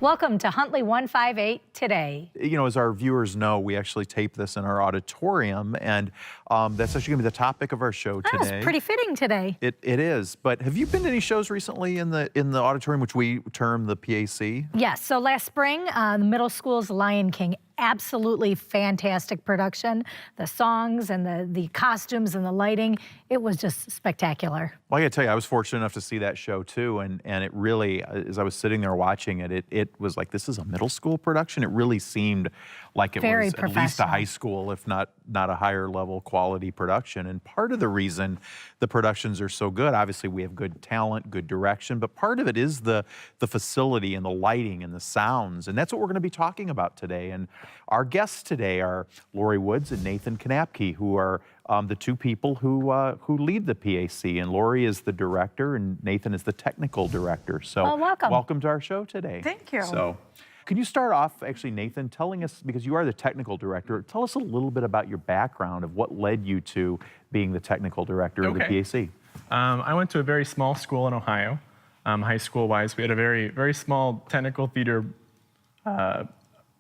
Welcome to Huntley 158 Today. You know, as our viewers know, we actually tape this in our auditorium, and that's actually going to be the topic of our show today. That's pretty fitting today. It is. But have you been to any shows recently in the auditorium, which we term the PAC? Yes. So last spring, the middle school's Lion King. Absolutely fantastic production. The songs and the costumes and the lighting, it was just spectacular. Well, I got to tell you, I was fortunate enough to see that show too, and it really, as I was sitting there watching it, it was like, this is a middle school production. It really seemed like it was at least a high school, if not a higher level quality production. And part of the reason the productions are so good, obviously we have good talent, good direction, but part of it is the facility and the lighting and the sounds, and that's what we're going to be talking about today. And our guests today are Lori Woods and Nathan Knapke, who are the two people who lead the PAC. And Lori is the director, and Nathan is the technical director. So welcome to our show today. Thank you. So, can you start off, actually, Nathan, telling us, because you are the technical director, tell us a little bit about your background of what led you to being the technical director of the PAC. I went to a very small school in Ohio, high school-wise. We had a very small technical theater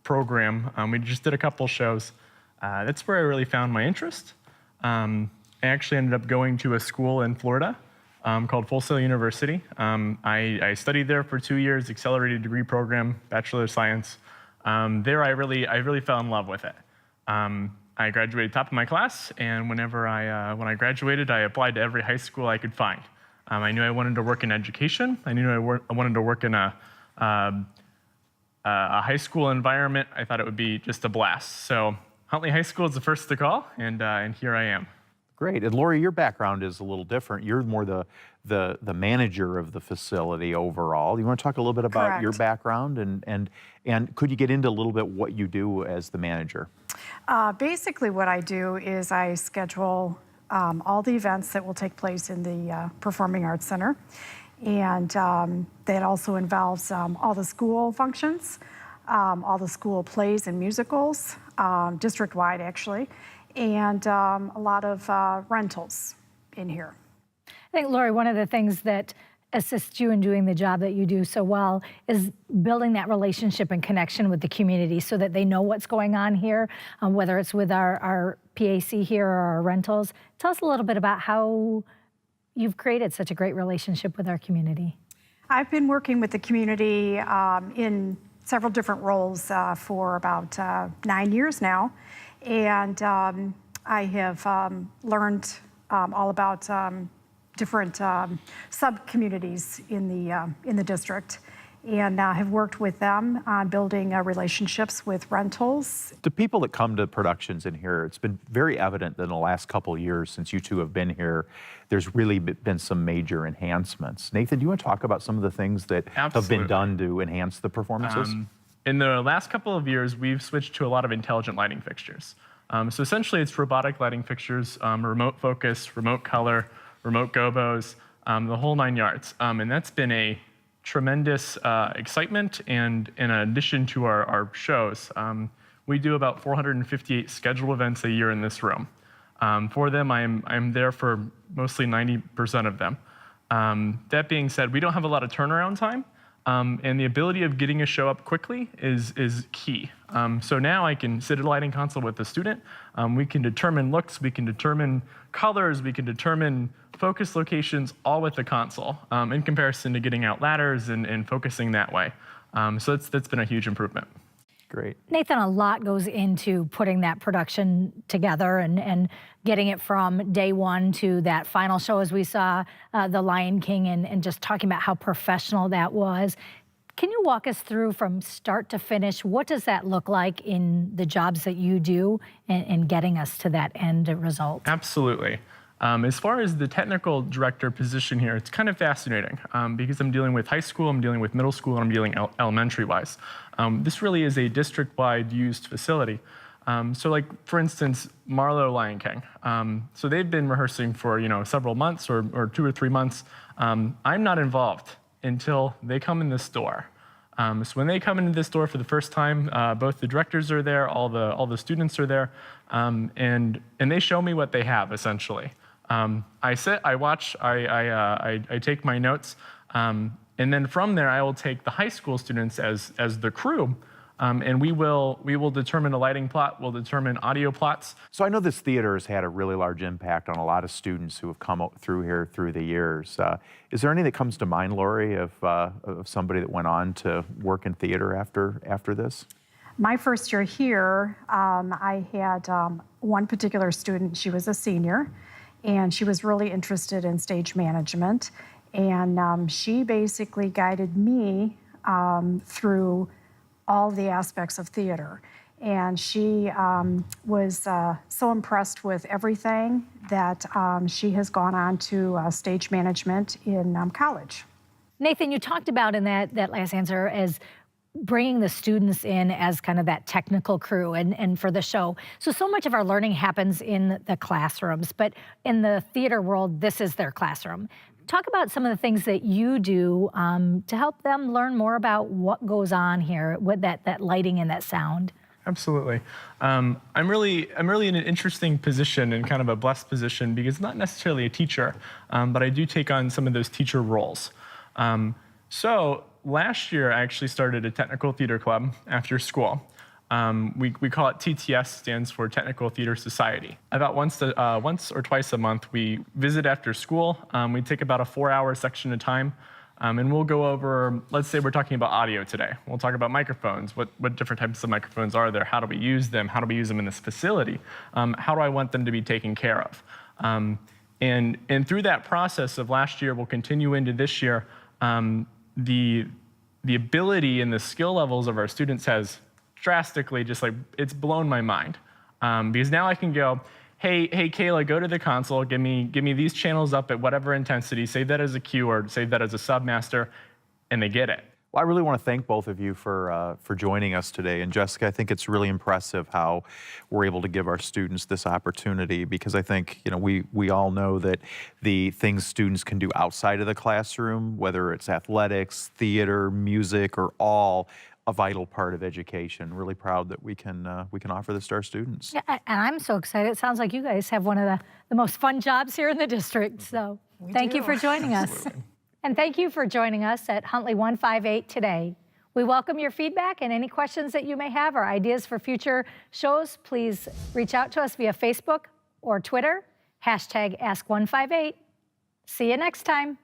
program. We just did a couple shows. That's where I really found my interest. I actually ended up going to a school in Florida called Full Sail University. I studied there for 2 years, accelerated degree program, Bachelor of Science. There I really fell in love with it. I graduated top of my class, and when I graduated, I applied to every high school I could find. I knew I wanted to work in education. I knew I wanted to work in a high school environment. I thought it would be just a blast. So Huntley High School is the first to call, and here I am. Great. And Lori, your background is a little different. You're more the manager of the facility overall. You want to talk a little bit about your background, and could you get into a little bit what you do as the manager? Basically what I do is I schedule all the events that will take place in the Performing Arts Center. And that also involves all the school functions, all the school plays and musicals, district-wide actually, and a lot of rentals in here. I think, Lori, one of the things that assists you in doing the job that you do so well is building that relationship and connection with the community so that they know what's going on here, whether it's with our PAC here or our rentals. Tell us a little bit about how you've created such a great relationship with our community. I've been working with the community in several different roles for about 9 years now, and I have learned all about different sub-communities in the district, and have worked with them on building relationships with rentals. The people that come to productions in here, it's been very evident that in the last couple of years since you two have been here, there's really been some major enhancements. Nathan, do you want to talk about some of the things that have been done to enhance the performances? In the last couple of years, we've switched to a lot of intelligent lighting fixtures. So essentially, it's robotic lighting fixtures, remote focus, remote color, remote gobos, the whole 9 yards. And that's been a tremendous excitement, and in addition to our shows, we do about 458 scheduled events a year in this room. For them, I'm there for mostly 90% of them. That being said, we don't have a lot of turnaround time, and the ability of getting a show up quickly is key. So now I can sit at a lighting console with the student. We can determine looks, we can determine colors, we can determine focus locations, all with the console, in comparison to getting out ladders and focusing that way. So that's been a huge improvement. Great. Nathan, a lot goes into putting that production together and getting it from day one to that final show, as we saw The Lion King, and just talking about how professional that was. Can you walk us through from start to finish? What does that look like in the jobs that you do and getting us to that end result? Absolutely. As far as the technical director position here, it's kind of fascinating because I'm dealing with high school, I'm dealing with middle school, and I'm dealing elementary-wise. This really is a district-wide used facility. So like, for instance, Marlowe Lion King. So they've been rehearsing for several months or 2 or 3 months. I'm not involved until they come in this door. So when they come into this door for the first time, both the directors are there, all the students are there, and they show me what they have, essentially. I sit, I watch, I take my notes, And then from there, I will take the high school students as the crew, and we will determine a lighting plot, we'll determine audio plots. So I know this theater has had a really large impact on a lot of students who have come through here through the years. Is there anything that comes to mind, Lori, of somebody that went on to work in theater after this? My first year here, I had one particular student. She was a senior, and she was really interested in stage management. And she basically guided me through all the aspects of theater. And she was so impressed with everything that she has gone on to stage management in college. Nathan, you talked about in that last answer as bringing the students in as kind of that technical crew and for the show. So much of our learning happens in the classrooms, but in the theater world, this is their classroom. Talk about some of the things that you do to help them learn more about what goes on here with that lighting and that sound. Absolutely. I'm really in an interesting position and kind of a blessed position because I'm not necessarily a teacher, but I do take on some of those teacher roles. So last year, I actually started a technical theater club after school. We call it TTS, stands for Technical Theater Society. About once or twice a month, we visit after school. We take about a 4-hour section of time, and we'll go over, let's say we're talking about audio today. We'll talk about microphones. What different types of microphones are there? How do we use them? How do we use them in this facility? How do I want them to be taken care of? And through that process of last year, we'll continue into this year, the ability and the skill levels of our students has drastically it's blown my mind. Because now I can go, hey, Kayla, go to the console, give me these channels up at whatever intensity, save that as a cue or save that as a submaster, and they get it. Well, I really want to thank both of you for joining us today. And Jessica, I think it's really impressive how we're able to give our students this opportunity, because I think, we all know that the things students can do outside of the classroom, whether it's athletics, theater, music, or all a vital part of education. Really proud that we can offer this to our students. Yeah, and I'm so excited. It sounds like you guys have one of the most fun jobs here in the district. So thank you for joining us. And thank you for joining us at Huntley 158 today. We welcome your feedback and any questions that you may have or ideas for future shows. Please reach out to us via Facebook or Twitter, #Ask158. See you next time.